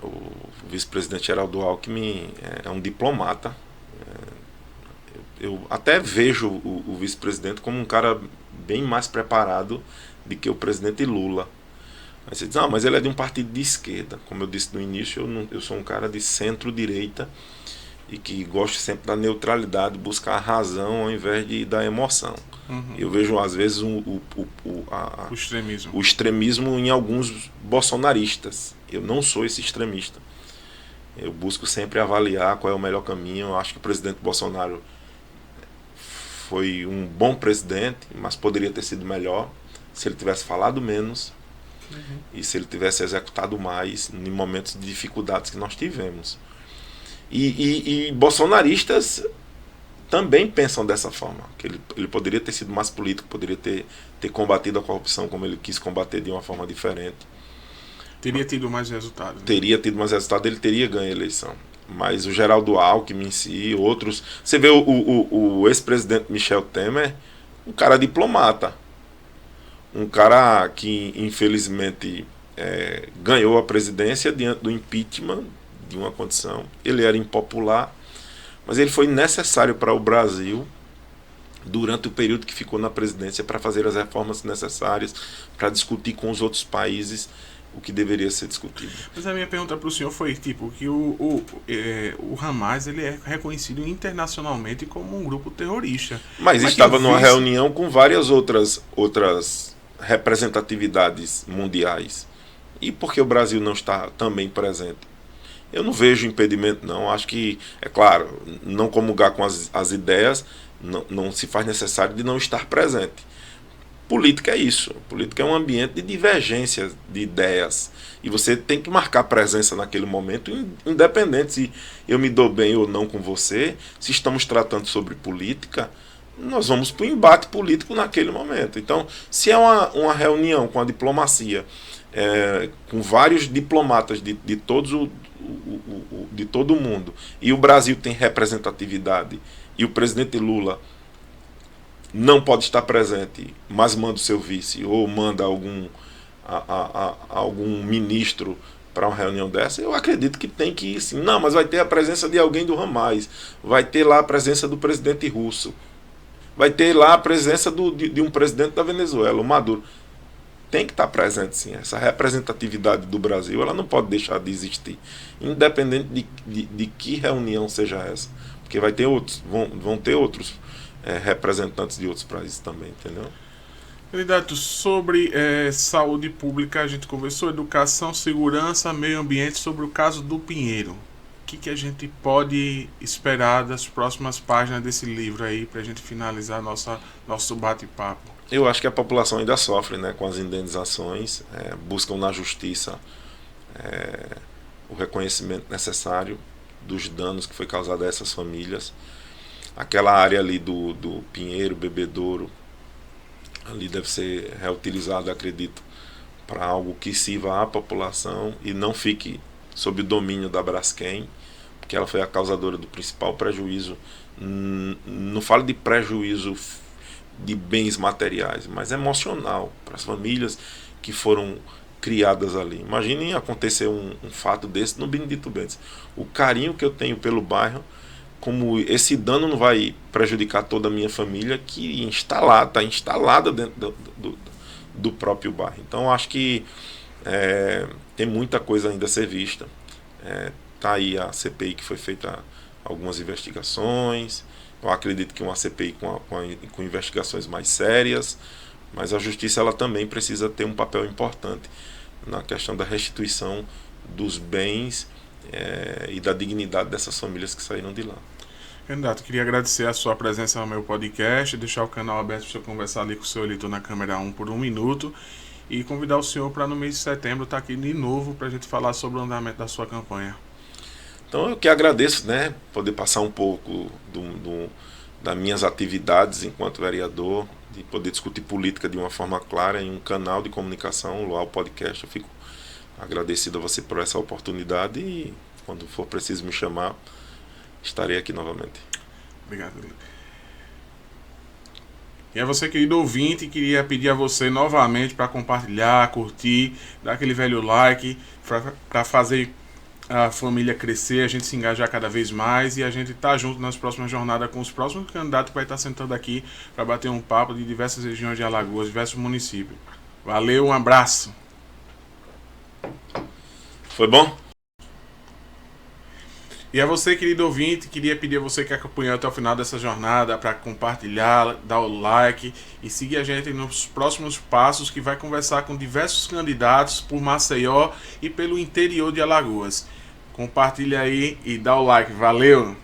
O vice-presidente Geraldo Alckmin é um diplomata. Eu até vejo o vice-presidente como um cara bem mais preparado do que o presidente Lula. Aí você diz, mas ele é de um partido de esquerda. Como eu disse no início, eu sou um cara de centro-direita e que gosto sempre da neutralidade, buscar a razão ao invés da emoção. Uhum. Eu vejo às vezes o extremismo em alguns bolsonaristas. Eu não sou esse extremista. Eu busco sempre avaliar qual é o melhor caminho. Eu acho que o presidente Bolsonaro foi um bom presidente, mas poderia ter sido melhor se ele tivesse falado menos. Uhum. E se ele tivesse executado mais em momentos de dificuldades que nós tivemos. E bolsonaristas também pensam dessa forma, que ele poderia ter sido mais político, poderia ter combatido a corrupção como ele quis combater de uma forma diferente. Teria tido mais resultado. Né? Teria tido mais resultado, ele teria ganho a eleição. Mas o Geraldo Alckmin em si, outros... Você vê o ex-presidente Michel Temer, um cara diplomata. Um cara que, infelizmente, ganhou a presidência diante do impeachment de uma condição. Ele era impopular, mas ele foi necessário para o Brasil durante o período que ficou na presidência para fazer as reformas necessárias, para discutir com os outros países o que deveria ser discutido. Mas a minha pergunta para o senhor foi tipo que o Hamas ele é reconhecido internacionalmente como um grupo terrorista. Mas estava numa reunião com várias outras representatividades mundiais. E por que o Brasil não está também presente? Eu não vejo impedimento, não. Acho que, é claro, não comungar com as ideias não se faz necessário de não estar presente. Política é isso. Política é um ambiente de divergência de ideias. E você tem que marcar presença naquele momento, independente se eu me dou bem ou não com você. Se estamos tratando sobre política, nós vamos para o embate político naquele momento. Então, se é uma reunião com a diplomacia, com vários diplomatas de todo o mundo, e o Brasil tem representatividade, e o presidente Lula não pode estar presente, mas manda o seu vice ou manda algum ministro para uma reunião dessa, eu acredito que tem que ir sim. Não, mas vai ter a presença de alguém do Hamas, vai ter lá a presença do presidente russo, vai ter lá a presença de um presidente da Venezuela, o Maduro. Tem que estar presente sim. Essa representatividade do Brasil, ela não pode deixar de existir, independente de que reunião seja essa, porque vai ter outros, vão ter outros representantes de outros países também, entendeu? Candidato, sobre saúde pública, a gente conversou, educação, segurança, meio ambiente, sobre o caso do Pinheiro. O que a gente pode esperar das próximas páginas desse livro aí, para a gente finalizar nosso bate-papo? Eu acho que a população ainda sofre, né, com as indenizações, buscam na justiça o reconhecimento necessário dos danos que foi causado a essas famílias. Aquela área ali do Pinheiro, Bebedouro, ali deve ser reutilizado, acredito, para algo que sirva à população e não fique sob o domínio da Braskem, porque ela foi a causadora do principal prejuízo. Não falo de prejuízo de bens materiais, mas emocional, para as famílias que foram criadas ali. Imaginem acontecer um fato desse no Benedito Bentes. O carinho que eu tenho pelo bairro, como esse dano não vai prejudicar toda a minha família que está instalada dentro do próprio bairro. Então acho que tem muita coisa ainda a ser vista. Está aí a CPI que foi feita algumas investigações. Eu acredito que uma CPI com investigações mais sérias, mas a justiça ela também precisa ter um papel importante na questão da restituição dos bens e da dignidade dessas famílias que saíram de lá. Candidato, queria agradecer a sua presença no meu podcast, deixar o canal aberto para o senhor conversar ali com o seu eleitor na câmera 1 por 1 minuto e convidar o senhor para no mês de setembro estar aqui de novo para a gente falar sobre o andamento da sua campanha. Então eu que agradeço, né, poder passar um pouco das minhas atividades enquanto vereador, de poder discutir política de uma forma clara em um canal de comunicação, o Luau Podcast. Eu fico agradecido a você por essa oportunidade e quando for preciso me chamar, estarei aqui novamente. Obrigado. E a você, querido ouvinte, queria pedir a você novamente para compartilhar, curtir, dar aquele velho like, para fazer a família crescer, a gente se engajar cada vez mais e a gente tá junto nas próximas jornadas com os próximos candidatos que vai estar sentando aqui para bater um papo de diversas regiões de Alagoas, diversos municípios. Valeu, um abraço. Foi bom? E a você, querido ouvinte, queria pedir a você que acompanhou até o final dessa jornada para compartilhar, dar o like e seguir a gente nos próximos passos, que vai conversar com diversos candidatos por Maceió e pelo interior de Alagoas. Compartilha aí e dá o like. Valeu!